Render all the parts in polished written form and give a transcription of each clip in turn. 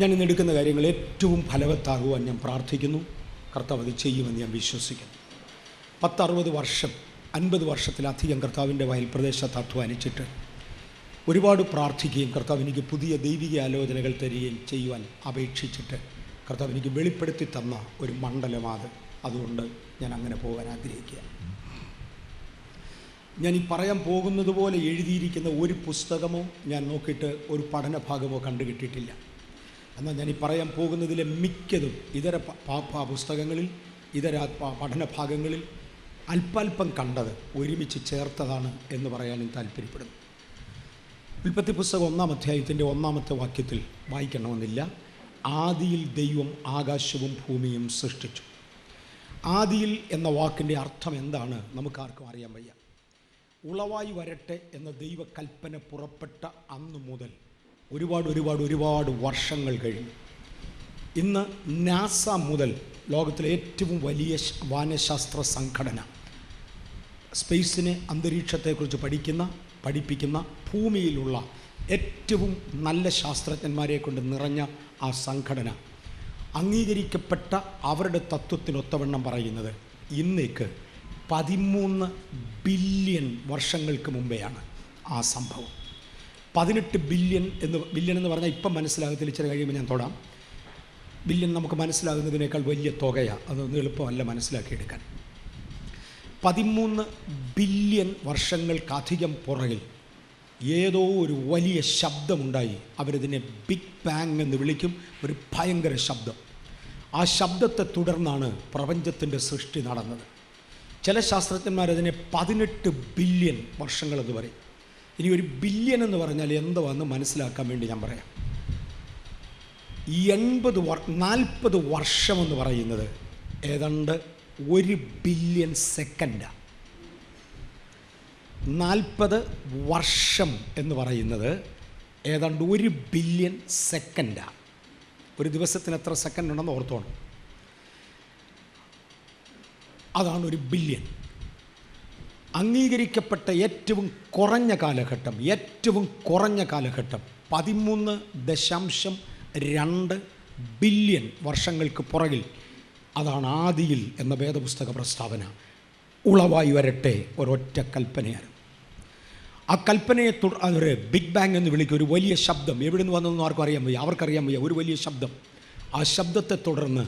ഞാൻ ഇന്ന് എടുക്കുന്ന കാര്യങ്ങൾ ഏറ്റവും ഫലവത്താകുവാൻ ഞാൻ പ്രാർത്ഥിക്കുന്നു. കർത്താവ് അത് ചെയ്യുമെന്ന് ഞാൻ വിശ്വസിക്കുന്നു. 10-60 വർഷം 50 വർഷത്തിലധികം കർത്താവിൻ്റെ വയൽ പ്രദേശത്ത് അധ്വാനിച്ചിട്ട് ഒരുപാട് പ്രാർത്ഥിക്കുകയും കർത്താവ് എനിക്ക് പുതിയ ദൈവിക ആലോചനകൾ തരികയും ചെയ്യുവാൻ അപേക്ഷിച്ചിട്ട് കർത്താവ് എനിക്ക് വെളിപ്പെടുത്തി തന്ന ഒരു മണ്ഡലമാണ്. അതുകൊണ്ട് ഞാൻ അങ്ങനെ പോകാൻ ആഗ്രഹിക്കുക. ഞാൻ ഈ പറയാൻ പോകുന്നത് പോലെ എഴുതിയിരിക്കുന്ന ഒരു പുസ്തകമോ ഞാൻ നോക്കിയിട്ട് ഒരു പഠനഭാഗമോ കണ്ടുകിട്ടിയിട്ടില്ല. എന്നാൽ ഞാൻ ഈ പറയാൻ പോകുന്നതിലെ മിക്കതും ഇതര പുസ്തകങ്ങളിൽ ഇതര പഠനഭാഗങ്ങളിൽ അല്പാൽപ്പം കണ്ടത് ഒരുമിച്ച് ചേർത്തതാണ് എന്ന് പറയാനും താല്പര്യപ്പെടുന്നു. ഉൽപ്പത്തി പുസ്തകം 1-ാം അധ്യായത്തിൻ്റെ 1-ാമത്തെ വാക്യത്തിൽ വായിക്കണമെന്നില്ല. ആദിയിൽ ദൈവം ആകാശവും ഭൂമിയും സൃഷ്ടിച്ചു. ആദിയിൽ എന്ന വാക്കിൻ്റെ അർത്ഥം എന്താണ് നമുക്കാർക്കും അറിയാൻ വയ്യ. ഉളവായി വരട്ടെ എന്ന ദൈവകൽപ്പന പുറപ്പെട്ട അന്ന് മുതൽ ഒരുപാട് വർഷങ്ങൾ കഴിഞ്ഞു. ഇന്ന് നാസ മുതൽ ലോകത്തിലെ ഏറ്റവും വലിയ വാനശാസ്ത്ര സംഘടന സ്പേസിനെ, അന്തരീക്ഷത്തെക്കുറിച്ച് പഠിപ്പിക്കുന്ന ഭൂമിയിലുള്ള ഏറ്റവും നല്ല ശാസ്ത്രജ്ഞന്മാരെ കൊണ്ട് നിറഞ്ഞ ആ സംഘടന അംഗീകരിക്കപ്പെട്ട അവരുടെ തത്വത്തിനൊത്തവണ്ണം പറയുന്നത് ഇന്നേക്ക് 13 ബില്യൺ വർഷങ്ങൾക്ക് മുമ്പെയാണ് ആ സംഭവം. 18 ബില്യൺ എന്ന് പറഞ്ഞാൽ ഇപ്പം മനസ്സിലാകത്തില്ല, ഇച്ചിരി കഴിയുമ്പോൾ ഞാൻ തൊടാം. ബില്യൺ നമുക്ക് മനസ്സിലാകുന്നതിനേക്കാൾ വലിയ തുകയാണ്, അതൊന്നും എളുപ്പമല്ല മനസ്സിലാക്കിയെടുക്കാൻ. 13 ബില്യൺ വർഷങ്ങൾക്കധികം പുറകിൽ ഏതോ ഒരു വലിയ ശബ്ദമുണ്ടായി. അവരിതിനെ ബിഗ് ബാങ് എന്ന് വിളിക്കും. ഒരു ഭയങ്കര ശബ്ദം. ആ ശബ്ദത്തെ തുടർന്നാണ് പ്രപഞ്ചത്തിൻ്റെ സൃഷ്ടി നടന്നത്. ചില ശാസ്ത്രജ്ഞന്മാരതിനെ 18 ബില്യൺ വർഷങ്ങളെന്ന് പറയും. ഇനി ഒരു ബില്യൺ എന്ന് പറഞ്ഞാൽ എന്തുവാന്ന് മനസ്സിലാക്കാൻ വേണ്ടി ഞാൻ പറയാം. 40 വർഷമെന്ന് പറയുന്നത് ഏതാണ്ട് 1 ബില്യൺ സെക്കൻഡാണ്. 40 വർഷം എന്ന് പറയുന്നത് ഏതാണ്ട് 1 ബില്യൺ സെക്കൻഡാണ്. ഒരു ദിവസത്തിന് എത്ര സെക്കൻഡ് ഉണ്ടെന്ന് ഓർത്തോണം. അതാണ് 1 ബില്യൺ. അംഗീകരിക്കപ്പെട്ട ഏറ്റവും കുറഞ്ഞ കാലഘട്ടം 13.2 ബില്യൺ വർഷങ്ങൾക്ക് പുറകിൽ. അതാണ് ആദിയിൽ എന്ന വേദപുസ്തക പ്രസ്താവന. ഉളവായി വരട്ടെ ഒരൊറ്റ കൽപ്പനയാണ്. ആ കൽപ്പനയെ അവർ ബിഗ് ബാങ് എന്ന് വിളിക്കും. ഒരു വലിയ ശബ്ദം എവിടെ നിന്ന് വന്നതെന്ന് ആർക്കും അറിയാൻ വയ്യ, അവർക്കറിയാൻ വയ്യ. ഒരു വലിയ ശബ്ദം. ആ ശബ്ദത്തെ തുടർന്ന്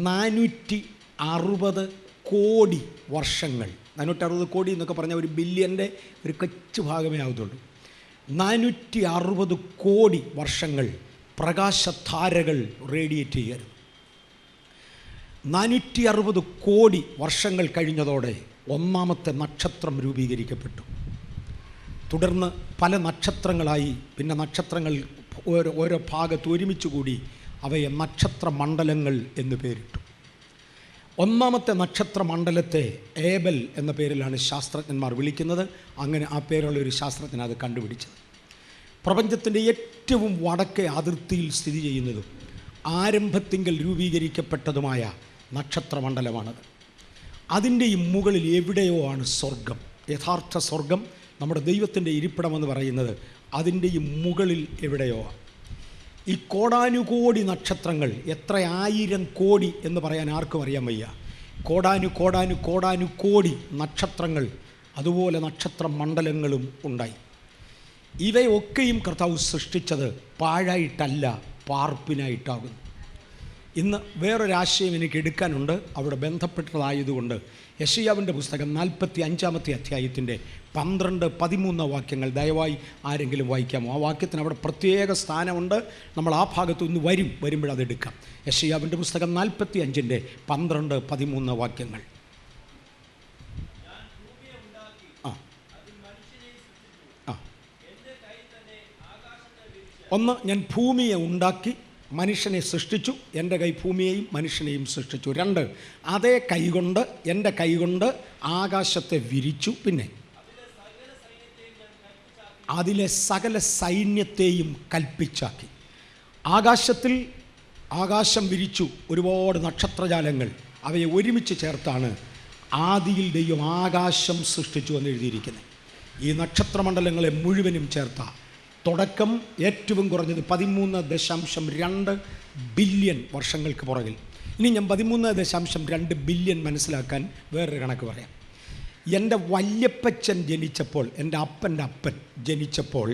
460 കോടി വർഷങ്ങൾ, 460 കോടി എന്നൊക്കെ പറഞ്ഞാൽ ഒരു ബില്യൻ്റെ ഒരു കൊച്ചു ഭാഗമേ ആകത്തുള്ളൂ. 460 കോടി വർഷങ്ങൾ പ്രകാശധാരകൾ റേഡിയേറ്റ് ചെയ്യായിരുന്നു. 460 കോടി വർഷങ്ങൾ കഴിഞ്ഞതോടെ 1-ാമത്തെ നക്ഷത്രം രൂപീകരിക്കപ്പെട്ടു. തുടർന്ന് പല നക്ഷത്രങ്ങളായി. പിന്നെ നക്ഷത്രങ്ങൾ ഓരോ ഭാഗത്ത് ഒരുമിച്ച് കൂടി അവയെ നക്ഷത്ര മണ്ഡലങ്ങൾ എന്ന് പേരിട്ടു. 1-ാമത്തെ നക്ഷത്ര മണ്ഡലത്തെ ഏബൽ എന്ന പേരിലാണ് ശാസ്ത്രജ്ഞന്മാർ വിളിക്കുന്നത്. അങ്ങനെ ആ പേരുള്ള ഒരു ശാസ്ത്രജ്ഞൻ അത് കണ്ടുപിടിച്ചത്. പ്രപഞ്ചത്തിൻ്റെ ഏറ്റവും വടക്കേ അതിർത്തിയിൽ സ്ഥിതി ചെയ്യുന്നതും ആരംഭത്തിങ്കൽ രൂപീകരിക്കപ്പെട്ടതുമായ നക്ഷത്രമണ്ഡലമാണത്. അതിൻ്റെ ഈ മുകളിൽ എവിടെയോ ആണ് സ്വർഗം. യഥാർത്ഥ സ്വർഗം, നമ്മുടെ ദൈവത്തിൻ്റെ ഇരിപ്പിടമെന്ന് പറയുന്നത് അതിൻ്റെ ഈ മുകളിൽ എവിടെയോ. ഈ കോടാനുകോടി നക്ഷത്രങ്ങൾ, എത്ര 1000 കോടി എന്ന് പറയാൻ ആർക്കും അറിയാൻ വയ്യ. കോടാനുകോടി നക്ഷത്രങ്ങൾ, അതുപോലെ നക്ഷത്ര മണ്ഡലങ്ങളും ഉണ്ടായി. ഇവയൊക്കെയും കർത്താവ് സൃഷ്ടിച്ചത് പാഴായിട്ടല്ല, പാർപ്പിനായിട്ടാകുന്നു. ഇന്ന് വേറൊരാശയം എനിക്ക് എടുക്കാനുണ്ട്, അവിടെ ബന്ധപ്പെട്ടതായതുകൊണ്ട്. യെശയ്യാവിൻ്റെ പുസ്തകം 45-ാമത്തെ അധ്യായത്തിൻ്റെ 12-13 വാക്യങ്ങൾ ദയവായി ആരെങ്കിലും വായിക്കാമോ? ആ വാക്യത്തിന് അവിടെ പ്രത്യേക സ്ഥാനമുണ്ട്. നമ്മൾ ആ ഭാഗത്തു നിന്ന് വരുമ്പോഴതെടുക്കാം. യെശയ്യാവിൻ്റെ പുസ്തകം 45-ൻ്റെ 12-13 വാക്യങ്ങൾ. ഒന്ന്, ഞാൻ ഭൂമിയെ ഉണ്ടാക്കി മനുഷ്യനെ സൃഷ്ടിച്ചു, എൻ്റെ കൈ ഭൂമിയെയും മനുഷ്യനെയും സൃഷ്ടിച്ചു. 2, അതേ കൈകൊണ്ട്, എൻ്റെ കൈകൊണ്ട് ആകാശത്തെ വിരിച്ചു. പിന്നെ അതിലെ സകല സൈന്യത്തെയും കൽപ്പിച്ചാക്കി. ആകാശം വിരിച്ചു, ഒരുപാട് നക്ഷത്രജാലങ്ങൾ, അവയെ ഒരുമിച്ച് ചേർത്താണ് ആദിയിൽ ദൈവം ആകാശം സൃഷ്ടിച്ചു എന്ന് എഴുതിയിരിക്കുന്നത്. ഈ നക്ഷത്രമണ്ഡലങ്ങളെ മുഴുവനും ചേർത്ത തുടക്കം ഏറ്റവും കുറഞ്ഞത് 13.2 ബില്യൺ വർഷങ്ങൾക്ക് പുറകിൽ. ഇനി ഞാൻ 13.2 ബില്യൺ മനസ്സിലാക്കാൻ വേറൊരു കണക്ക് പറയാം. എൻ്റെ വല്യപ്പച്ചൻ ജനിച്ചപ്പോൾ, എൻ്റെ അപ്പൻ്റെ അപ്പൻ ജനിച്ചപ്പോൾ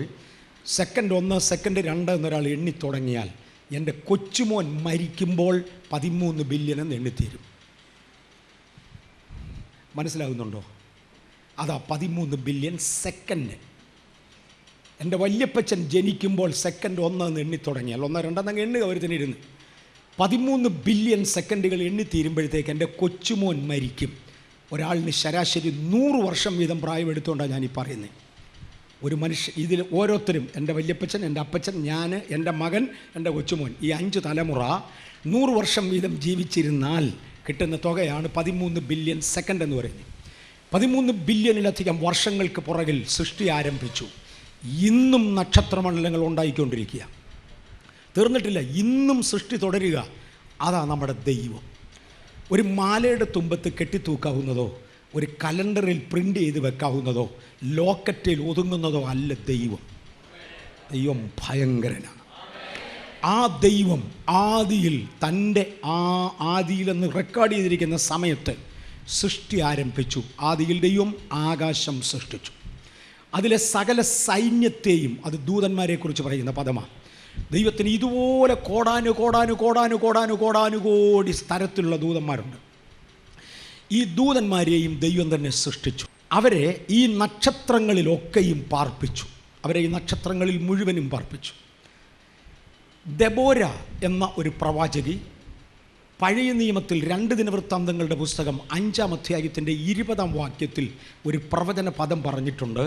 സെക്കൻഡ് 1 സെക്കൻഡ് 2 എന്നൊരാൾ എണ്ണിത്തുടങ്ങിയാൽ എൻ്റെ കൊച്ചുമോൻ മരിക്കുമ്പോൾ 13 ബില്യൺ എന്ന് എണ്ണിത്തീരും. മനസ്സിലാകുന്നുണ്ടോ? അതാ 13 ബില്യൺ സെക്കൻഡ്. എൻ്റെ വല്യപ്പച്ചൻ ജനിക്കുമ്പോൾ സെക്കൻഡ് 1 എന്ന് എണ്ണിത്തുടങ്ങിയാൽ 1 2 എന്നങ്ങ് എണ്ണുക ഒരുത്തിനിരുന്ന് 13 ബില്യൺ സെക്കൻഡുകൾ എണ്ണിത്തീരുമ്പോഴത്തേക്ക് എൻ്റെ കൊച്ചുമോൻ മരിക്കും. ഒരാളിന് ശരാശരി 100 വർഷം വീതം പ്രായമെടുത്തുകൊണ്ടാണ് ഞാനീ പറയുന്നത്. ഒരു മനുഷ്യ ഇതിൽ ഓരോരുത്തരും, എൻ്റെ വല്യപ്പച്ചൻ, എൻ്റെ അപ്പച്ചൻ, ഞാൻ, എൻ്റെ മകൻ, എൻ്റെ കൊച്ചുമോൻ, ഈ 5 തലമുറ 100 വർഷം വീതം ജീവിച്ചിരുന്നാൽ കിട്ടുന്ന തുകയാണ് 13 ബില്യൺ സെക്കൻഡ് എന്ന് പറയുന്നത്. 13 ബില്യണിലധികം വർഷങ്ങൾക്ക് പുറകിൽ സൃഷ്ടി ആരംഭിച്ചു. ഇന്നും നക്ഷത്രമണ്ഡലങ്ങൾ ഉണ്ടായിക്കൊണ്ടിരിക്കുക, തീർന്നിട്ടില്ല. ഇന്നും സൃഷ്ടി തുടരുക. അതാ നമ്മുടെ ദൈവം. ഒരു മാലയുടെ തുമ്പത്ത് കെട്ടിത്തൂക്കാവുന്നതോ ഒരു കലണ്ടറിൽ പ്രിൻ്റ് ചെയ്ത് വെക്കാവുന്നതോ ലോക്കറ്റിൽ ഒതുങ്ങുന്നതോ അല്ല ദൈവം. ദൈവം ഭയങ്കരനാണ്. ആ ദൈവം ആദിയിൽ തൻ്റെ ആദിയിലെന്ന് റെക്കോർഡ് ചെയ്തിരിക്കുന്ന സമയത്ത് സൃഷ്ടി ആരംഭിച്ചു. ആദിയിൽ ദൈവം ആകാശം സൃഷ്ടിച്ചു. അതിലെ സകല സൈന്യത്തെയും, അത് ദൂതന്മാരെക്കുറിച്ച് പറയുന്ന പദമാണ്. ദൈവത്തിന് ഇതുപോലെ കോടാനുകോടി തരത്തിലുള്ള ദൂതന്മാരുണ്ട്. ഈ ദൂതന്മാരെയും ദൈവം തന്നെ സൃഷ്ടിച്ചു. അവരെ ഈ നക്ഷത്രങ്ങളിലൊക്കെയും പാർപ്പിച്ചു. അവരെ ഈ നക്ഷത്രങ്ങളിൽ മുഴുവനും പാർപ്പിച്ചു. ദെബോര എന്ന ഒരു പ്രവാചകി പഴയ നിയമത്തിൽ 2 ദിനവൃത്താന്തങ്ങളുടെ പുസ്തകം 5-ാം അധ്യായത്തിൻ്റെ 20-ാം വാക്യത്തിൽ ഒരു പ്രവചന പദം പറഞ്ഞിട്ടുണ്ട്.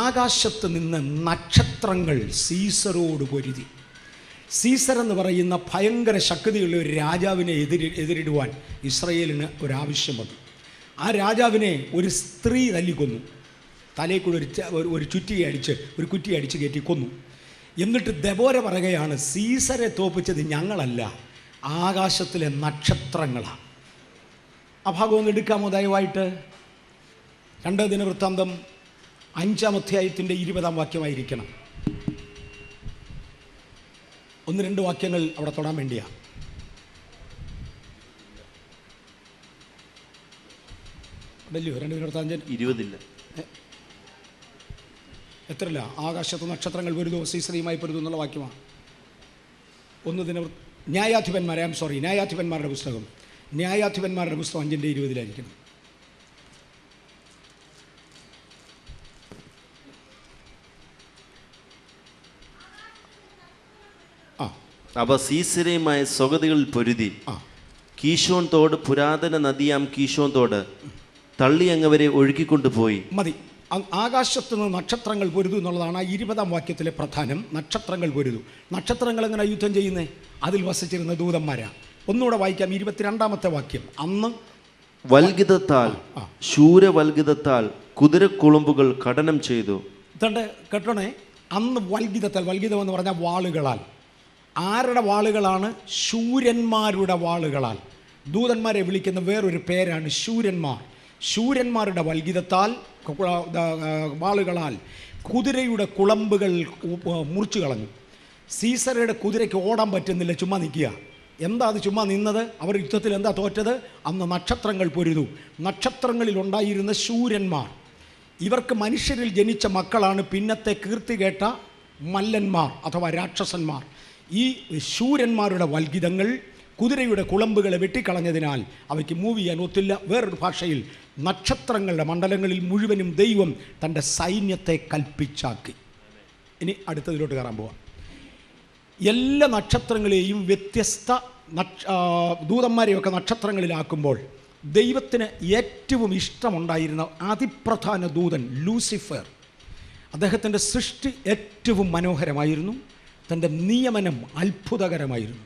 ആകാശത്ത് നിന്ന് നക്ഷത്രങ്ങൾ സീസറോട് പൊരുതി. സീസർ എന്ന് പറയുന്ന ഭയങ്കര ശക്തിയുള്ള ഒരു രാജാവിനെ എതിരിടുവാൻ ഇസ്രയേലിന് ഒരാവശ്യം വന്നു. ആ രാജാവിനെ ഒരു സ്ത്രീ തല്ലിക്കൊന്നു. തലയിൽ കൂടെ ഒരു കുറ്റി അടിച്ച് കയറ്റി കൊന്നു. എന്നിട്ട് ദെബോര പറയുകയാണ്, സീസറെ തോപ്പിച്ചത് ഞങ്ങളല്ല, ആകാശത്തിലെ നക്ഷത്രങ്ങളാണ്. ആ ഭാഗം ഒന്ന് എടുക്കാമോ ദയവായിട്ട്? 2 ദിനവൃത്താന്തം 5-ാം അധ്യായത്തിൻ്റെ 20-ാം വാക്യമായിരിക്കണം. 1-2 വാക്യങ്ങൾ അവിടെ തൊടാൻ വേണ്ടിയാണ്. അല്ലയോ? 2 ദിനവൃത്താന്തം 20 എത്രയില്ല? ആകാശത്ത് നക്ഷത്രങ്ങൾ പൊരുതോ സീസറിയുമായി പൊരുതോ എന്നുള്ള വാക്യമാണ്. 1 ന്യായാധിപന്മാരുടെ പുസ്തകം 5-ന്റെ 20-ലായിരിക്കണം. അവ സീസരയുമായ സ്വഗതികളിൽ പൊരുതി കീശോൻ തോട്, പുരാതന നദിയാം കീശോൻ തോട് തള്ളി അങ്ങവരെ ഒഴുക്കിക്കൊണ്ടുപോയി. മതി. ആകാശത്ത് നിന്ന് നക്ഷത്രങ്ങൾ പൊരുതു എന്നുള്ളതാണ് ആ 20-ാം വാക്യത്തിലെ പ്രധാനം. നക്ഷത്രങ്ങൾ പൊരുതു. നക്ഷത്രങ്ങൾ എങ്ങനെ യുദ്ധം ചെയ്യുന്നത്? അതിൽ വസിച്ചിരുന്ന ദൂതന്മാരാ. ഒന്നുകൂടെ വായിക്കാം, 22-ാമത്തെ വാക്യം. അന്ന് വൽഗിതത്താൽ, ശൂരവൽഗിതത്താൽ കുതിരക്കുളമ്പുകൾ ഖനനം ചെയ്തു. കേട്ടോണേ, അന്ന് വൽഗിതം എന്ന് പറഞ്ഞാൽ വാളുകളാൽ. ആരുടെ വാളുകളാണ്? ശൂരന്മാരുടെ വാളുകളാൽ. ദൂതന്മാരെ വിളിക്കുന്ന വേറൊരു പേരാണ് ശൂരന്മാർ. ശൂരന്മാരുടെ വൽഗിതത്താൽ, വാളുകളാൽ കുതിരയുടെ കുളമ്പുകൾ മുറിച്ചു കളഞ്ഞു. സീസറയുടെ കുതിരയ്ക്ക് ഓടാൻ പറ്റുന്നില്ല, ചുമ്മാ നിൽക്കുക. എന്താ അത് ചുമ്മാ നിന്നത്? അവർ യുദ്ധത്തിൽ എന്താ തോറ്റത്? അന്ന് നക്ഷത്രങ്ങൾ പൊരുതു. നക്ഷത്രങ്ങളിലുണ്ടായിരുന്ന ശൂരന്മാർ, ഇവർക്ക് മനുഷ്യരിൽ ജനിച്ച മക്കളാണ് പിന്നത്തെ കീർത്തി കേട്ട മല്ലന്മാർ അഥവാ രാക്ഷസന്മാർ. ഈ ശൂരന്മാരുടെ വൽഗിതങ്ങൾ കുതിരയുടെ കുളമ്പുകളെ വെട്ടിക്കളഞ്ഞതിനാൽ അവയ്ക്ക് മൂവ് ചെയ്യാൻ ഒത്തില്ല. വേറൊരു ഭാഷയിൽ നക്ഷത്രങ്ങളുടെ മണ്ഡലങ്ങളിൽ മുഴുവനും ദൈവം തൻ്റെ സൈന്യത്തെ കൽപ്പിച്ചാക്കി. ഇനി അടുത്തതിലോട്ട് കയറാൻ പോവാം. എല്ലാ നക്ഷത്രങ്ങളെയും വ്യത്യസ്ത ദൂതന്മാരെയൊക്കെ നക്ഷത്രങ്ങളിലാക്കുമ്പോൾ ദൈവത്തിന് ഏറ്റവും ഇഷ്ടമുണ്ടായിരുന്ന അതിപ്രധാന ദൂതൻ ലൂസിഫർ. അദ്ദേഹത്തിൻ്റെ സൃഷ്ടി ഏറ്റവും മനോഹരമായിരുന്നു. തൻ്റെ നിയമനം അത്ഭുതകരമായിരുന്നു.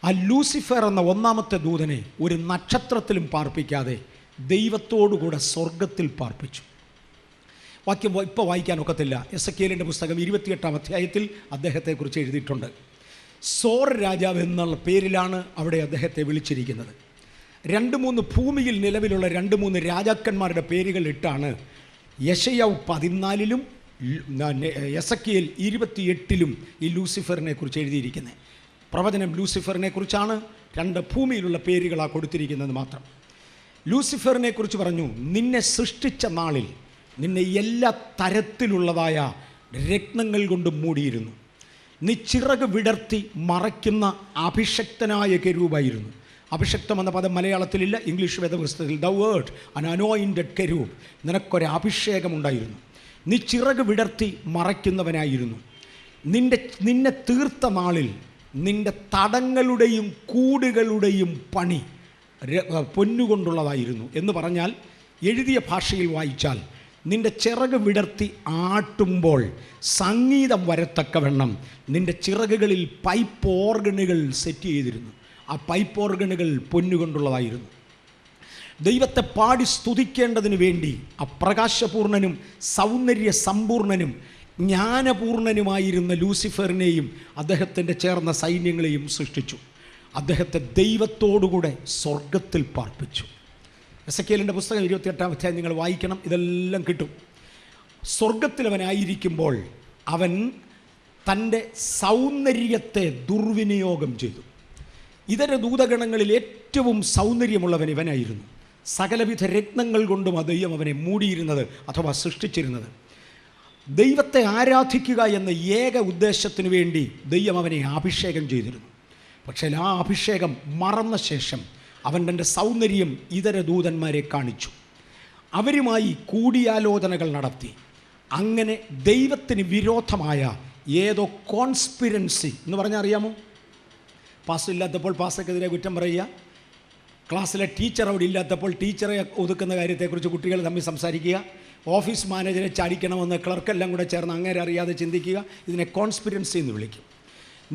ആ ലൂസിഫർ എന്ന 1-ാമത്തെ ദൂതനെ ഒരു നക്ഷത്രത്തിലും പാർപ്പിക്കാതെ ദൈവത്തോടുകൂടെ സ്വർഗത്തിൽ പാർപ്പിച്ചു. വാക്യം ഇപ്പോൾ വായിക്കാനൊക്കത്തില്ല. എസെക്കിയേലിൻ്റെ പുസ്തകം 28-ാം അധ്യായത്തിൽ അദ്ദേഹത്തെക്കുറിച്ച് എഴുതിയിട്ടുണ്ട്. സോർ രാജാവ് എന്നുള്ള പേരിലാണ് അവിടെ അദ്ദേഹത്തെ വിളിച്ചിരിക്കുന്നത്. 2-3 ഭൂമിയിൽ നിലവിലുള്ള 2-3 രാജാക്കന്മാരുടെ പേരുകൾ ഇട്ടാണ് യെശയ്യാവ് 14-ലും എസെക്കിയേൽ 28 ഈ ലൂസിഫറിനെ കുറിച്ച് എഴുതിയിരിക്കുന്നത്. പ്രവചനം ലൂസിഫറിനെ കുറിച്ചാണ്. 2 ഭൂമിയിലുള്ള പേരുകളാണ് കൊടുത്തിരിക്കുന്നത് മാത്രം. ലൂസിഫറിനെ കുറിച്ച് പറഞ്ഞു, നിന്നെ സൃഷ്ടിച്ച നാളിൽ നിന്നെ എല്ലാ തരത്തിലുള്ളതായ രത്നങ്ങൾ കൊണ്ട് മൂടിയിരുന്നു. നീ ചിറക് വിടർത്തി മറയ്ക്കുന്ന അഭിഷക്തനായ കെരൂബായിരുന്നു. അഭിഷക്തം എന്ന പദം മലയാളത്തിലില്ല, ഇംഗ്ലീഷ് വേദപുസ്തകത്തിൽ ദ വേർഡ് അൻ അനോയിൻറ്റഡ് കെരൂബ്. നിനക്കൊരു അഭിഷേകമുണ്ടായിരുന്നു. നീ ചിറക് വിടർത്തി മറയ്ക്കുന്നവനായിരുന്നു. നിന്നെ തീർത്ത നാളിൽ നിൻ്റെ തടങ്ങളുടെയും കൂടുകളുടെയും പണി പൊന്നുകൊണ്ടുള്ളതായിരുന്നു എന്ന് പറഞ്ഞാൽ, എഴുതിയ ഭാഷയിൽ വായിച്ചാൽ നിൻ്റെ ചിറക് വിടർത്തി ആട്ടുമ്പോൾ സംഗീതം വരത്തക്കവണ്ണം നിൻ്റെ ചിറകുകളിൽ പൈപ്പ് ഓർഗനുകൾ സെറ്റ് ചെയ്തിരുന്നു. ആ പൈപ്പ് ഓർഗനുകൾ പൊന്നുകൊണ്ടുള്ളതായിരുന്നു. ദൈവത്തെ പാടി സ്തുതിക്കേണ്ടതിന് വേണ്ടി അപ്രകാശപൂർണനും സൗന്ദര്യ സമ്പൂർണനും ജ്ഞാനപൂർണനുമായിരുന്ന ലൂസിഫറിനെയും അദ്ദേഹത്തിൻ്റെ ചേർന്ന സൈന്യങ്ങളെയും സൃഷ്ടിച്ചു. അദ്ദേഹത്തെ ദൈവത്തോടുകൂടെ സ്വർഗത്തിൽ പാർപ്പിച്ചു. എസെക്കിയേലിൻ്റെ പുസ്തകം 28-ാം അധ്യായം നിങ്ങൾ വായിക്കണം, ഇതെല്ലാം കിട്ടും. സ്വർഗത്തിലവനായിരിക്കുമ്പോൾ അവൻ തൻ്റെ സൗന്ദര്യത്തെ ദുർവിനിയോഗം ചെയ്തു. ഇതര ദൂതഗണങ്ങളിൽ ഏറ്റവും സൗന്ദര്യമുള്ളവൻ ഇവനായിരുന്നു. സകലവിധ രത്നങ്ങൾ കൊണ്ടും ആ ദൈവം അവനെ മൂടിയിരുന്നത് അഥവാ സൃഷ്ടിച്ചിരുന്നത്. ദൈവത്തെ ആരാധിക്കുക എന്ന ഏക ഉദ്ദേശത്തിനു വേണ്ടി ദൈവം അവനെ അഭിഷേകം ചെയ്തിരുന്നു. പക്ഷേ ആ അഭിഷേകം മറന്ന ശേഷം അവൻ തൻ്റെ സൗന്ദര്യം ഇതര ദൂതന്മാരെ കാണിച്ചു. അവരുമായി കൂടിയാലോചനകൾ നടത്തി. അങ്ങനെ ദൈവത്തിന് വിരോധമായ ഏതോ കോൺസ്പിരൻസി എന്ന് പറഞ്ഞാൽ അറിയാമോ? പാസ് ഇല്ലാത്തപ്പോൾ പാസ്സക്കെതിരെ കുറ്റം പറയുക, ക്ലാസ്സിലെ ടീച്ചർ അവിടെ ഇല്ലാത്തപ്പോൾ ടീച്ചറെ ഒതുക്കുന്ന കാര്യത്തെക്കുറിച്ച് കുട്ടികൾ തമ്മിൽ സംസാരിക്കുക, ഓഫീസ് മാനേജരെ ചാടിക്കണമെന്ന് ക്ലർക്കെല്ലാം കൂടെ ചേർന്ന് അങ്ങനെ അറിയാതെ ചിന്തിക്കുക. ഇതിനെ കോൺസ്പിരൻസി എന്ന് വിളിക്കും.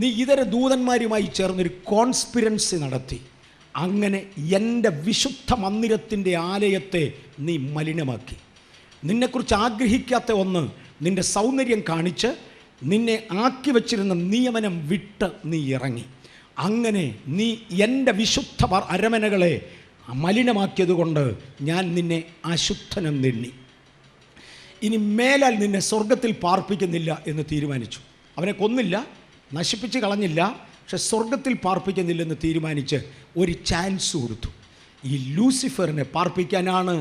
നീ ഇതര ദൂതന്മാരുമായി ചേർന്നൊരു കോൺസ്പിരൻസി നടത്തി. അങ്ങനെ എൻ്റെ വിശുദ്ധ മന്ദിരത്തിൻ്റെ ആലയത്തെ നീ മലിനമാക്കി. നിന്നെക്കുറിച്ച് ആഗ്രഹിക്കാത്ത ഒന്ന് നിൻ്റെ സൗന്ദര്യം കാണിച്ച് നിന്നെ ആക്കി വച്ചിരുന്ന നിയമനം വിട്ട് നീ ഇറങ്ങി. അങ്ങനെ നീ എൻ്റെ വിശുദ്ധ അരമനകളെ മലിനമാക്കിയതുകൊണ്ട് ഞാൻ നിന്നെ അശുദ്ധനെന്നെണ്ണി. ഇനി മേലാൽ നിന്നെ സ്വർഗത്തിൽ പാർപ്പിക്കുന്നില്ല എന്ന് തീരുമാനിച്ചു. അവനെ കൊന്നില്ല, നശിപ്പിച്ച് കളഞ്ഞില്ല, പക്ഷെ സ്വർഗത്തിൽ പാർപ്പിക്കുന്നില്ലെന്ന് തീരുമാനിച്ച് ഒരു ചാൻസ് കൊടുത്തു. ഈ ലൂസിഫറിനെ പാർപ്പിക്കാനാണ്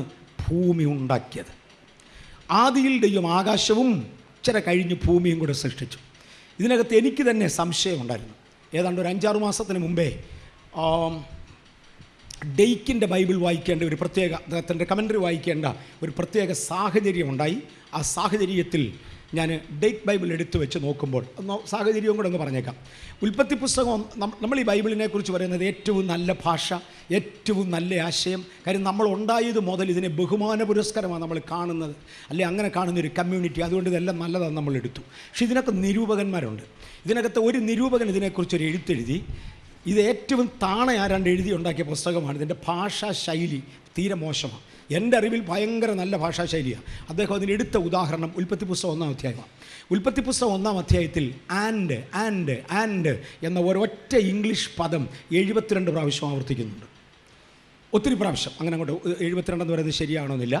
ഭൂമി ഉണ്ടാക്കിയത്. ആദിയിൽ ദൈവം ആകാശവും ഇച്ചിരി കഴിഞ്ഞ് ഭൂമിയും കൂടെ സൃഷ്ടിച്ചു. ഇതിനകത്ത് എനിക്ക് തന്നെ സംശയമുണ്ടായിരുന്നു. ഏതാണ്ട് ഒരു 5-6 മാസത്തിന് മുമ്പേ ഡെയ്ക്കിൻ്റെ ബൈബിൾ വായിക്കേണ്ട ഒരു പ്രത്യേക, അദ്ദേഹത്തിൻ്റെ കമൻ്ററി വായിക്കേണ്ട ഒരു പ്രത്യേക സാഹചര്യമുണ്ടായി. ആ സാഹചര്യത്തിൽ ഞാൻ ഡെയ്ക്ക് ബൈബിൾ എടുത്തു വെച്ച് നോക്കുമ്പോൾ സാഹചര്യവും കൂടെ ഒന്ന് പറഞ്ഞേക്കാം. ഉൽപ്പത്തി പുസ്തകം, നമ്മൾ ഈ ബൈബിളിനെ കുറിച്ച് പറയുന്നത് ഏറ്റവും നല്ല ഭാഷ, ഏറ്റവും നല്ല ആശയം. കാര്യം നമ്മൾ ഉണ്ടായത് മുതൽ ഇതിനെ ബഹുമാന പുരസ്കാരമാണ് നമ്മൾ കാണുന്നത്, അല്ലെ അങ്ങനെ കാണുന്നൊരു കമ്മ്യൂണിറ്റി. അതുകൊണ്ട് ഇതെല്ലാം നല്ലതാണ് നമ്മൾ എടുത്തു. പക്ഷെ ഇതിനകത്ത് നിരൂപകന്മാരുണ്ട്. ഇതിനകത്ത് ഒരു നിരൂപകൻ ഇതിനെക്കുറിച്ചൊരു എഴുത്തെഴുതി. ഇത് ഏറ്റവും ആരാണ്ട് എഴുതി ഉണ്ടാക്കിയ പുസ്തകമാണ്. ഇതിൻ്റെ ഭാഷാ ശൈലി തീരെ മോശമാണ്. എൻ്റെ അറിവിൽ ഭയങ്കര നല്ല ഭാഷാശൈലിയാണ്. അദ്ദേഹം അതിനെടുത്ത ഉദാഹരണം ഉൽപ്പത്തി പുസ്തകം 1-ാം അധ്യായമാണ്. ഉൽപ്പത്തി പുസ്തകം 1-ാം അധ്യായത്തിൽ ആൻഡ് എന്ന ഒരൊറ്റ ഇംഗ്ലീഷ് പദം 72 പ്രാവശ്യം ആവർത്തിക്കുന്നുണ്ട്. ഒത്തിരി പ്രാവശ്യം, അങ്ങനെ അങ്ങോട്ട് 72 എന്ന് പറയുന്നത് ശരിയാണോന്നില്ല,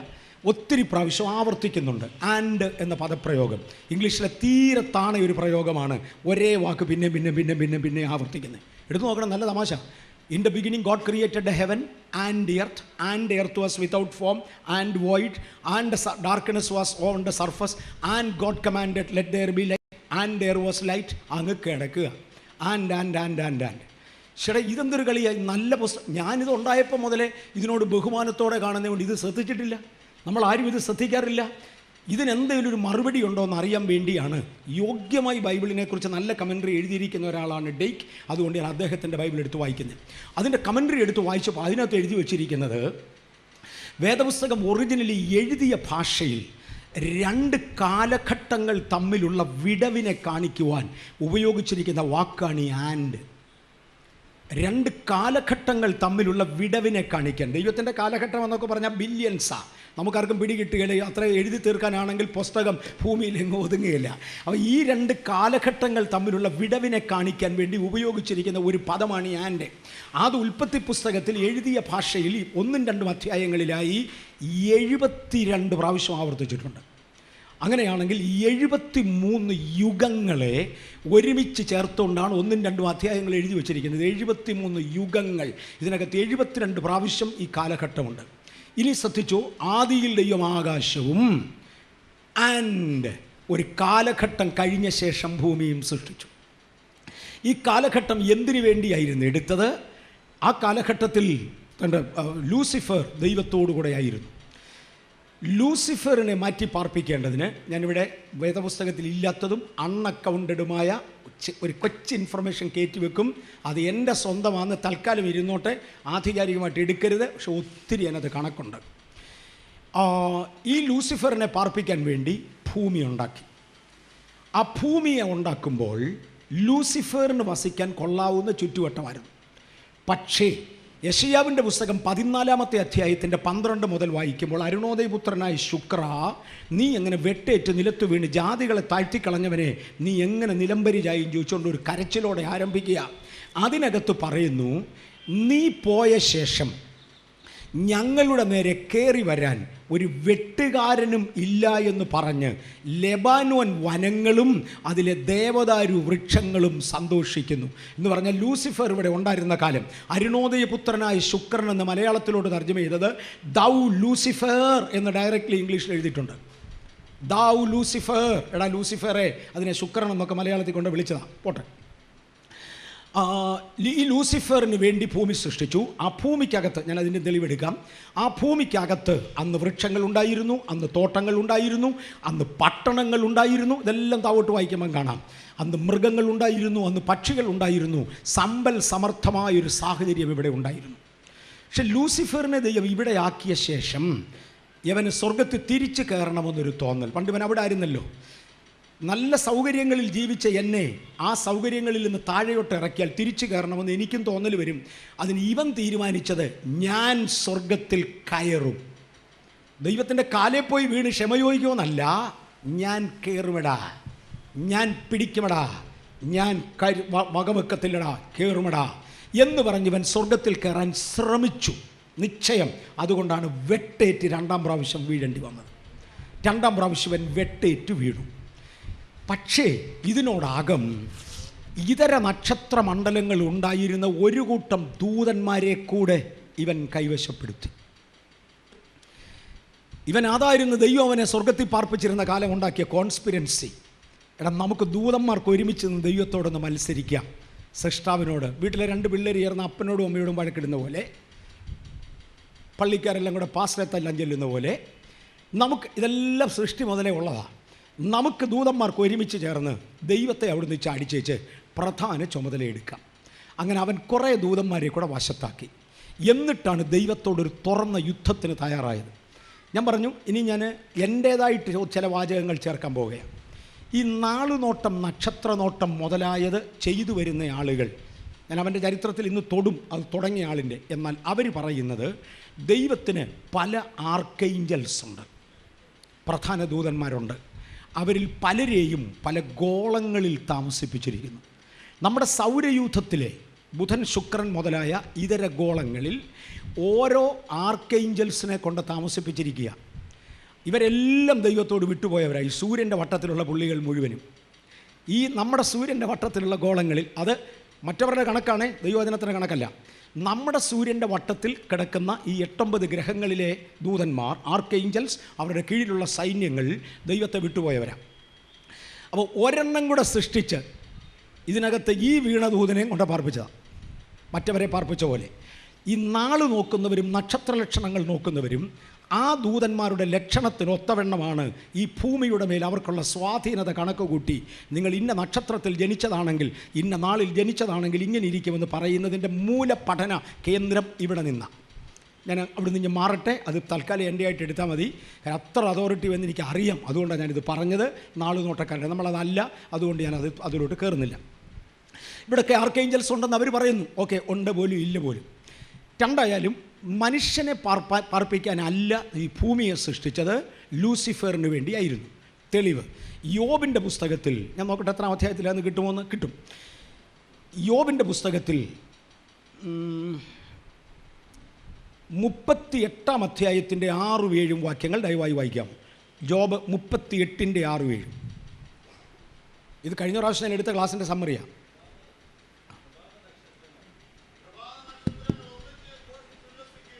ഒത്തിരി പ്രാവശ്യം ആവർത്തിക്കുന്നുണ്ട്. ആൻഡ് എന്ന പദപ്രയോഗം ഇംഗ്ലീഷിലെ തീരെ താണ ഒരു പ്രയോഗമാണ്. ഒരേ വാക്ക് പിന്നെ ആവർത്തിക്കുന്നത്. എടുത്തു നോക്കണം, നല്ല തമാശ. In the beginning God created the heaven and earth, and the earth was without form and void, and the darkness was on the surface, and God commanded let there be light, and there was light. അങ്ങ് കിടക്കുക and ശരി, ഇതെന്തൊരു കളിയായി. നല്ല പുസ്തകം. ഞാനിത് ഉണ്ടായപ്പോൾ മുതലേ ഇതിനോട് ബഹുമാനത്തോടെ കാണുന്നതുകൊണ്ട് ഇത് ശ്രദ്ധിച്ചിട്ടില്ല. നമ്മളാരും ഇത് ശ്രദ്ധിക്കാറില്ല. ഇതിനെന്തെങ്കിലും ഒരു മറുപടി ഉണ്ടോ എന്ന് അറിയാൻ വേണ്ടിയാണ് യോഗ്യമായി ബൈബിളിനെക്കുറിച്ച് നല്ല കമൻ്ററി എഴുതിയിരിക്കുന്ന ഒരാളാണ് ഡെയ്ക്ക്. അതുകൊണ്ട് ഞാൻ അദ്ദേഹത്തിൻ്റെ ബൈബിൾ എടുത്ത് വായിക്കുന്നത്. അതിൻ്റെ കമൻ്ററി എടുത്ത് വായിച്ചപ്പോൾ അതിനകത്ത് എഴുതി വച്ചിരിക്കുന്നത്, വേദപുസ്തകം ഒറിജിനലി എഴുതിയ ഭാഷയിൽ 2 കാലഘട്ടങ്ങൾ തമ്മിലുള്ള വിടവിനെ കാണിക്കുവാൻ ഉപയോഗിച്ചിരിക്കുന്ന വാക്കാണ് ഈ ആൻഡ്. 2 കാലഘട്ടങ്ങൾ തമ്മിലുള്ള വിടവിനെ കാണിക്കാൻ. ദൈവത്തിൻ്റെ കാലഘട്ടം എന്നൊക്കെ പറഞ്ഞാൽ ബില്യൻസാണ്. നമുക്കാർക്കും പിടികിട്ടുകയില്ല. അത്ര എഴുതി തീർക്കാനാണെങ്കിൽ പുസ്തകം ഭൂമിയിൽ എങ്ങും ഒതുങ്ങുകയില്ല. അപ്പോൾ ഈ 2 കാലഘട്ടങ്ങൾ തമ്മിലുള്ള വിടവിനെ കാണിക്കാൻ വേണ്ടി ഉപയോഗിച്ചിരിക്കുന്ന ഒരു പദമാണ് ഈ ആൻഡ്. അത് ഉൽപ്പത്തി പുസ്തകത്തിൽ എഴുതിയ ഭാഷയിൽ 1-2 അധ്യായങ്ങളിലായി 72 പ്രാവശ്യം ആവർത്തിച്ചിട്ടുണ്ട്. അങ്ങനെയാണെങ്കിൽ 73 യുഗങ്ങളെ ഒരുമിച്ച് ചേർത്തുകൊണ്ടാണ് 1ഉം 2ഉം അധ്യായങ്ങൾ എഴുതി വച്ചിരിക്കുന്നത്. 73 യുഗങ്ങൾ, ഇതിനകത്ത് 72 പ്രാവശ്യം ഈ കാലഘട്ടമുണ്ട്. ഇനി ശ്രദ്ധിച്ചു, ആദിയിൽ ദൈവം ആകാശവും ആൻഡ് ഒരു കാലഘട്ടം കഴിഞ്ഞ ശേഷം ഭൂമിയും സൃഷ്ടിച്ചു. ഈ കാലഘട്ടം എന്തിനു വേണ്ടിയായിരുന്നു എടുത്തത്? ആ കാലഘട്ടത്തിൽ ലൂസിഫർ ദൈവത്തോടു കൂടെ ആയിരുന്നു. ലൂസിഫറിനെ മാറ്റി പാർപ്പിക്കേണ്ടതിന് ഞാനിവിടെ വേദപുസ്തകത്തിൽ ഇല്ലാത്തതും അൺഅക്കൗണ്ടഡുമായ ഒരു കൊച്ചു ഇൻഫർമേഷൻ കയറ്റി വെക്കും. അത് എൻ്റെ സ്വന്തമാണെന്ന് തൽക്കാലം ഇരുന്നോട്ടെ, ആധികാരികമായിട്ട് എടുക്കരുത്. പക്ഷെ ഒത്തിരി അതിനകത്ത് കണക്കുണ്ട്. ഈ ലൂസിഫറിനെ പാർപ്പിക്കാൻ വേണ്ടി ഭൂമി ഉണ്ടാക്കി. ആ ഭൂമിയെ ഉണ്ടാക്കുമ്പോൾ ലൂസിഫറിന് വസിക്കാൻ കൊള്ളാവുന്ന ചുറ്റുവട്ടമായിരുന്നു. പക്ഷേ യെശയ്യാവിൻ്റെ പുസ്തകം 14-ാമത്തെ അധ്യായത്തിൻ്റെ 12 മുതൽ വായിക്കുമ്പോൾ, അരുണോദയപുത്രനായ ശുക്ര, നീ എങ്ങനെ വെട്ടേറ്റ് നിലത്ത് വീണ് ജാതികളെ താഴ്ത്തിക്കളഞ്ഞവനെ നീ എങ്ങനെ നിലംബരിയായും ചോദിച്ചുകൊണ്ട് ഒരു കരച്ചിലോടെ ആരംഭിക്കുക. അതിനകത്ത് പറയുന്നു, നീ പോയ ശേഷം ഞങ്ങളുടെ നേരെ കയറി വരാൻ ഒരു വെട്ടുകാരനും ഇല്ല എന്ന് പറഞ്ഞ് ലെബാനോൻ വനങ്ങളും അതിലെ ദേവദാരു വൃക്ഷങ്ങളും സന്തോഷിക്കുന്നു എന്ന് പറഞ്ഞാൽ ലൂസിഫർ ഇവിടെ ഉണ്ടായിരുന്ന കാലം. അരുണോദയപുത്രനായ ശുക്രൻ എന്ന് മലയാളത്തിലോട്ട് തർജ്ജമ ചെയ്തത് ദൗ ലൂസിഫർ എന്ന് ഡയറക്റ്റ്ലി ഇംഗ്ലീഷിൽ എഴുതിയിട്ടുണ്ട്. ദൗ ലൂസിഫർ, എടാ ലൂസിഫറെ, അതിനെ ശുക്രൻ എന്നൊക്കെ മലയാളത്തിൽ കൊണ്ട് വിളിച്ചതാണ്. പോട്ടെ. ഈ ലൂസിഫറിന് വേണ്ടി ഭൂമി സൃഷ്ടിച്ചു. ആ ഭൂമിക്കകത്ത് ഞാൻ അതിൻ്റെ തെളിവെടുക്കാം. ആ ഭൂമിക്കകത്ത് അന്ന് വൃക്ഷങ്ങൾ ഉണ്ടായിരുന്നു, അന്ന് തോട്ടങ്ങൾ ഉണ്ടായിരുന്നു, അന്ന് പട്ടണങ്ങൾ ഉണ്ടായിരുന്നു. ഇതെല്ലാം താവോട്ട് വായിക്കുമ്പം കാണാം. അന്ന് മൃഗങ്ങൾ ഉണ്ടായിരുന്നു, അന്ന് പക്ഷികൾ ഉണ്ടായിരുന്നു. സമ്പൽ സമർത്ഥമായൊരു സാഹചര്യം ഇവിടെ ഉണ്ടായിരുന്നു. പക്ഷെ ലൂസിഫറിനെ ദൈവം ഇവിടെ ആക്കിയ ശേഷം ഇവന് സ്വർഗത്തിൽ തിരിച്ചു കയറണമെന്നൊരു തോന്നൽ. പണ്ട് ഇവൻ അവിടെ ആയിരുന്നല്ലോ. നല്ല സൗകര്യങ്ങളിൽ ജീവിച്ച എന്നെ ആ സൗകര്യങ്ങളിൽ നിന്ന് താഴെയോട്ട് ഇറക്കിയാൽ തിരിച്ചു കയറണമെന്ന് എനിക്കും തോന്നൽ വരും. അതിന് ഇവൻ തീരുമാനിച്ചത്, ഞാൻ സ്വർഗത്തിൽ കയറും. ദൈവത്തിൻ്റെ കാലേ പോയി വീണ് ക്ഷമ ചോദിക്കുമെന്നല്ല, ഞാൻ കയറുമെടാ, ഞാൻ പിടിക്കുമെടാ, ഞാൻ വകവെക്കത്തില്ലടാ, കയറുമെടാ എന്ന് പറഞ്ഞിവൻ സ്വർഗത്തിൽ കയറാൻ ശ്രമിച്ചു. നിശ്ചയം. അതുകൊണ്ടാണ് വെട്ടേറ്റ് 2ാം പ്രാവശ്യം വീഴേണ്ടി വന്നത്. 2ാം പ്രാവശ്യം ഇവൻ വെട്ടേറ്റ് വീണു. പക്ഷേ ഇതിനോടകം ഇതര നക്ഷത്ര മണ്ഡലങ്ങൾ ഉണ്ടായിരുന്ന ഒരു കൂട്ടം ദൂതന്മാരെ കൂടെ ഇവൻ കൈവശപ്പെടുത്തി. ഇവൻ അതായിരുന്നു ദൈവം അവനെ സ്വർഗത്തിൽ പാർപ്പിച്ചിരുന്ന കാലം ഉണ്ടാക്കിയ കോൺസ്പിരൻസി. എടാ, നമുക്ക് ദൂതന്മാർക്ക് ഒരുമിച്ച് നിന്ന് ദൈവത്തോടൊന്ന് മത്സരിക്കാം. സൃഷ്ടാവിനോട് വീട്ടിലെ 2 പിള്ളേർ ചേർന്ന് അപ്പനോടും അമ്മയോടും വഴക്കിടുന്ന പോലെ, പള്ളിക്കാരെല്ലാം കൂടെ പാസ്റ്ററെത്തെല്ലാം ചെല്ലുന്ന പോലെ, നമുക്ക് ഇതെല്ലാം സൃഷ്ടി മുതലേ ഉള്ളതാണ്. നമുക്ക് ദൂതന്മാർക്ക് ഒരുമിച്ച് ചേർന്ന് ദൈവത്തെ അവിടെ നിന്ന് ചാടിച്ചേച്ച് പ്രധാന ചുമതലയെടുക്കാം. അങ്ങനെ അവൻ കുറേ ദൂതന്മാരെ കൂടെ വശത്താക്കി. എന്നിട്ടാണ് ദൈവത്തോടൊരു തുറന്ന യുദ്ധത്തിന് തയ്യാറായത്. ഞാൻ പറഞ്ഞു, ഇനി ഞാൻ എൻ്റേതായിട്ട് ചില വാചകങ്ങൾ ചേർക്കാൻ പോവുകയാണ്. ഈ നാളുനോട്ടം, നക്ഷത്രനോട്ടം മുതലായത് ചെയ്തു വരുന്ന ആളുകൾ, ഞാൻ അവൻ്റെ ചരിത്രത്തിൽ ഇന്ന് തൊടും, അത് തുടങ്ങിയ ആളിൻ്റെ. എന്നാൽ അവർ പറയുന്നത് ദൈവത്തിന് പല ആർക്കേഞ്ചൽസ് ഉണ്ട്, പ്രധാന ദൂതന്മാരുണ്ട്. അവരിൽ പലരെയും പല ഗോളങ്ങളിൽ താമസിപ്പിച്ചിരിക്കുന്നു. നമ്മുടെ സൗരയൂഥത്തിലെ ബുധൻ, ശുക്രൻ മുതലായ ഇതര ഗോളങ്ങളിൽ ഓരോ ആർക്കേഞ്ചൽസിനെ കൊണ്ട് താമസിപ്പിച്ചിരിക്കുക. ഇവരെല്ലാം ദൈവത്തോട് വിട്ടുപോയവരായി. സൂര്യൻ്റെ വട്ടത്തിലുള്ള പുള്ളികൾ മുഴുവനും ഈ നമ്മുടെ സൂര്യൻ്റെ വട്ടത്തിലുള്ള ഗോളങ്ങളിൽ, അത് മറ്റവരുടെ കണക്കാണ്, ദൈവവചനത്തിൻ്റെ കണക്കല്ല. നമ്മുടെ സൂര്യൻ്റെ വട്ടത്തിൽ കിടക്കുന്ന ഈ 8-9 ഗ്രഹങ്ങളിലെ ദൂതന്മാർ, ആർക്കേഞ്ചൽസ്, അവരുടെ കീഴിലുള്ള സൈന്യങ്ങൾ ദൈവത്തെ വിട്ടുപോയവരാണ്. അപ്പോൾ ഒരെണ്ണം കൂടെ സൃഷ്ടിച്ച് ഇതിനകത്ത് ഈ വീണദൂതനെയും കൊണ്ട് പാർപ്പിച്ചതാണ്, മറ്റവരെ പാർപ്പിച്ച പോലെ. ഈ നാള് നോക്കുന്നവരും നക്ഷത്രലക്ഷണങ്ങൾ നോക്കുന്നവരും ആ ദൂതന്മാരുടെ ലക്ഷണത്തിനൊത്തവണ്ണമാണ് ഈ ഭൂമിയുടെ മേൽ അവർക്കുള്ള സ്വാധീനത കണക്ക് കൂട്ടി, നിങ്ങൾ ഇന്ന നക്ഷത്രത്തിൽ ജനിച്ചതാണെങ്കിൽ, ഇന്ന നാളിൽ ജനിച്ചതാണെങ്കിൽ ഇങ്ങനെ ഇരിക്കുമെന്ന് പറയുന്നതിൻ്റെ മൂലപഠന കേന്ദ്രം ഇവിടെ നിന്നാണ്. ഞാൻ അവിടെ നിന്ന് മാറട്ടെ, അത് തൽക്കാലം എൻ്റെ ആയിട്ട് എടുത്താൽ മതി. അത്ര അതോറിറ്റി എന്ന് എനിക്ക് അറിയാം. അതുകൊണ്ടാണ് ഞാനിത് പറഞ്ഞത്. നാള് നോട്ടക്കാരുടെ നമ്മളതല്ല, അതുകൊണ്ട് ഞാനത് അതിലോട്ട് കയറുന്നില്ല. ഇവിടെയൊക്കെ ആർക്കേഞ്ചൽസ് ഉണ്ടെന്ന് അവർ പറയുന്നു. ഓക്കെ, ഉണ്ട് പോലും ഇല്ല പോലും. രണ്ടായാലും മനുഷ്യനെ പാർപ്പിക്കാനല്ല ഈ ഭൂമിയെ സൃഷ്ടിച്ചത്, ലൂസിഫറിന് വേണ്ടിയായിരുന്നു. തെളിവ് യോബിൻ്റെ പുസ്തകത്തിൽ, ഞാൻ നോക്കട്ടെ എത്ര അധ്യായത്തിലാന്ന് കിട്ടുമോയെന്ന്. കിട്ടും. യോബിൻ്റെ പുസ്തകത്തിൽ 38-ാം അധ്യായത്തിൻ്റെ 6-7 വാക്യങ്ങൾ ദയവായി വായിക്കാം. ജോബ് 38:6-7. ഇത് കഴിഞ്ഞ പ്രാവശ്യം ഞാൻ എടുത്ത ക്ലാസ്സിൻ്റെ സമ്മറിയാണ്.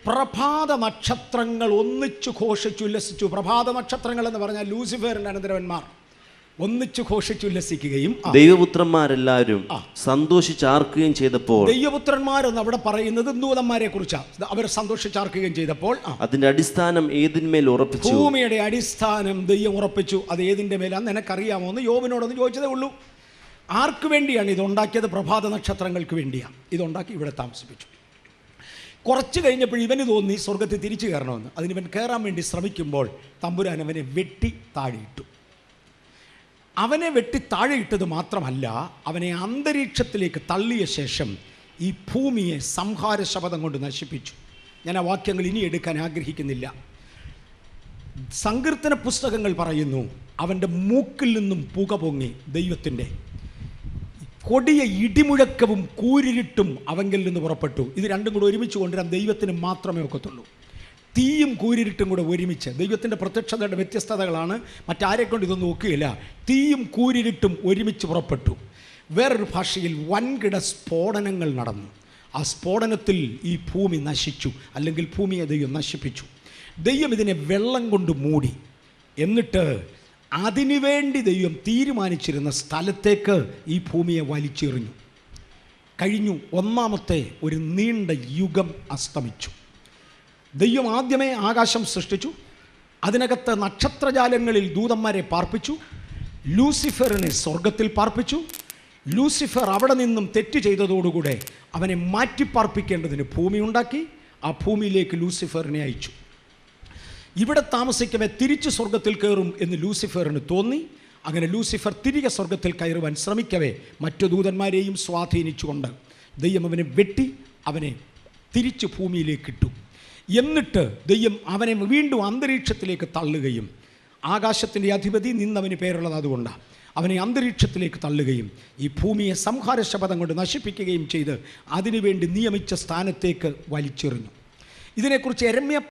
പ്രഭാത നക്ഷത്രങ്ങൾ ഒന്നിച്ചു ഘോഷിച്ചുല്ലസിച്ചു. പ്രഭാത നക്ഷത്രങ്ങൾ എന്ന് പറഞ്ഞാൽ ലൂസിഫറിൻ്റെ അനന്തരവന്മാർ ഒന്നിച്ചു ഘോഷിച്ചുല്ലസിക്കുകയും ദൈവപുത്രന്മാരെല്ലാവരും സന്തോഷിച്ചാർക്കുകയും ചെയ്തപ്പോൾ. ദൈവപുത്രന്മാരെന്ന് അവിടെ പറയുന്നത് ദൂതന്മാരെ കുറിച്ചാണ്. അവർ സന്തോഷിച്ചാർക്കുകയും ചെയ്തപ്പോൾ അതിന്റെ അടിസ്ഥാനം ഏതിന്മേൽ ഉറപ്പിച്ചു? ഭൂമിയുടെ അടിസ്ഥാനം ദൈവം ഉറപ്പിച്ചു. അത് ഏതിൻ്റെ മേലാന്ന് നിനക്കറിയാമോ എന്ന് യോബിനോടൊന്ന് ചോദിച്ചതേ ഉള്ളൂ. ആർക്ക് വേണ്ടിയാണ് ഇതുണ്ടാക്കിയത്? പ്രഭാത നക്ഷത്രങ്ങൾക്ക് വേണ്ടിയാണ് ഇതുണ്ടാക്കി ഇവിടെ താമസിപ്പിച്ചു. കുറച്ച് കഴിഞ്ഞപ്പോൾ ഇവന് തോന്നി സ്വർഗത്തിൽ തിരിച്ചു കയറണമെന്ന്. അതിനിവൻ കയറാൻ വേണ്ടി ശ്രമിക്കുമ്പോൾ തമ്പുരാൻ അവനെ വെട്ടി താഴെയിട്ടു. അവനെ വെട്ടി താഴെയിട്ടത് മാത്രമല്ല, അവനെ അന്തരീക്ഷത്തിലേക്ക് തള്ളിയ ശേഷം ഈ ഭൂമിയെ സംഹാര ശപഥം കൊണ്ട് നശിപ്പിച്ചു. ഞാൻ ആ വാക്യങ്ങൾ ഇനി എടുക്കാൻ ആഗ്രഹിക്കുന്നില്ല. സങ്കീർത്തന പുസ്തകങ്ങൾ പറയുന്നു, അവൻ്റെ മൂക്കിൽ നിന്നും പുക പൊങ്ങി. ദൈവത്തിൻ്റെ കൊടിയ ഇടിമുഴക്കവും കൂരിരുട്ടും അവങ്കിൽ നിന്ന് പുറപ്പെട്ടു. ഇത് രണ്ടും കൂടെ ഒരുമിച്ച് കൊണ്ടുവരാൻ ദൈവത്തിന് മാത്രമേ ഒക്കത്തുള്ളൂ. തീയും കൂരിരുട്ടും കൂടെ ഒരുമിച്ച്. ദൈവത്തിൻ്റെ പ്രത്യക്ഷതയുടെ വ്യത്യസ്തതകളാണ്, മറ്റാരെക്കൊണ്ട് ഇതൊന്നും ഒക്കുകയില്ല. തീയും കൂരിരുട്ടും ഒരുമിച്ച് പുറപ്പെട്ടു. വേറൊരു ഭാഷയിൽ വൻകിട സ്ഫോടനങ്ങൾ നടന്നു. ആ സ്ഫോടനത്തിൽ ഈ ഭൂമി നശിച്ചു, അല്ലെങ്കിൽ ഭൂമിയെ ദൈവം നശിപ്പിച്ചു. ദൈവം ഇതിനെ വെള്ളം കൊണ്ട് മൂടി. എന്നിട്ട് അതിനുവേണ്ടി ദൈവം തീരുമാനിച്ചിരുന്ന സ്ഥലത്തേക്ക് ഈ ഭൂമിയെ വലിച്ചെറിഞ്ഞു. കഴിഞ്ഞു. ഒന്നാമത്തെ ഒരു നീണ്ട യുഗം അസ്തമിച്ചു. ദൈവം ആദ്യമേ ആകാശം സൃഷ്ടിച്ചു. അതിനകത്ത് നക്ഷത്രജാലങ്ങളിൽ ദൂതന്മാരെ പാർപ്പിച്ചു. ലൂസിഫറിനെ സ്വർഗത്തിൽ പാർപ്പിച്ചു. ലൂസിഫർ അവിടെ നിന്നും തെറ്റ് ചെയ്തതോടുകൂടെ അവനെ മാറ്റിപ്പാർപ്പിക്കേണ്ടതിന് ഭൂമി ഉണ്ടാക്കി. ആ ഭൂമിയിലേക്ക് ലൂസിഫറിനെ അയച്ചു. ഇവിടെ താമസിക്കവേ തിരിച്ച് സ്വർഗത്തിൽ കയറും എന്ന് ലൂസിഫറിന് തോന്നി. അങ്ങനെ ലൂസിഫർ തിരികെ സ്വർഗത്തിൽ കയറുവാൻ ശ്രമിക്കവേ മറ്റു ദൂതന്മാരെയും സ്വാധീനിച്ചുകൊണ്ട് ദൈവം അവനെ വെട്ടി അവനെ തിരിച്ച് ഭൂമിയിലേക്ക് ഇട്ടു. എന്നിട്ട് ദൈവം അവനെ വീണ്ടും അന്തരീക്ഷത്തിലേക്ക് തള്ളുകയും, ആകാശത്തിൻ്റെ അധിപതി നിന്നവന് പേരുള്ളത് അതുകൊണ്ടാണ്, അവനെ അന്തരീക്ഷത്തിലേക്ക് തള്ളുകയും ഈ ഭൂമിയെ സംഹാര ശപഥം കൊണ്ട് നശിപ്പിക്കുകയും ചെയ്ത് അതിനുവേണ്ടി നിയമിച്ച സ്ഥാനത്തേക്ക് വലിച്ചെറിഞ്ഞു. ഇതിനെക്കുറിച്ച് യെരമ്യാ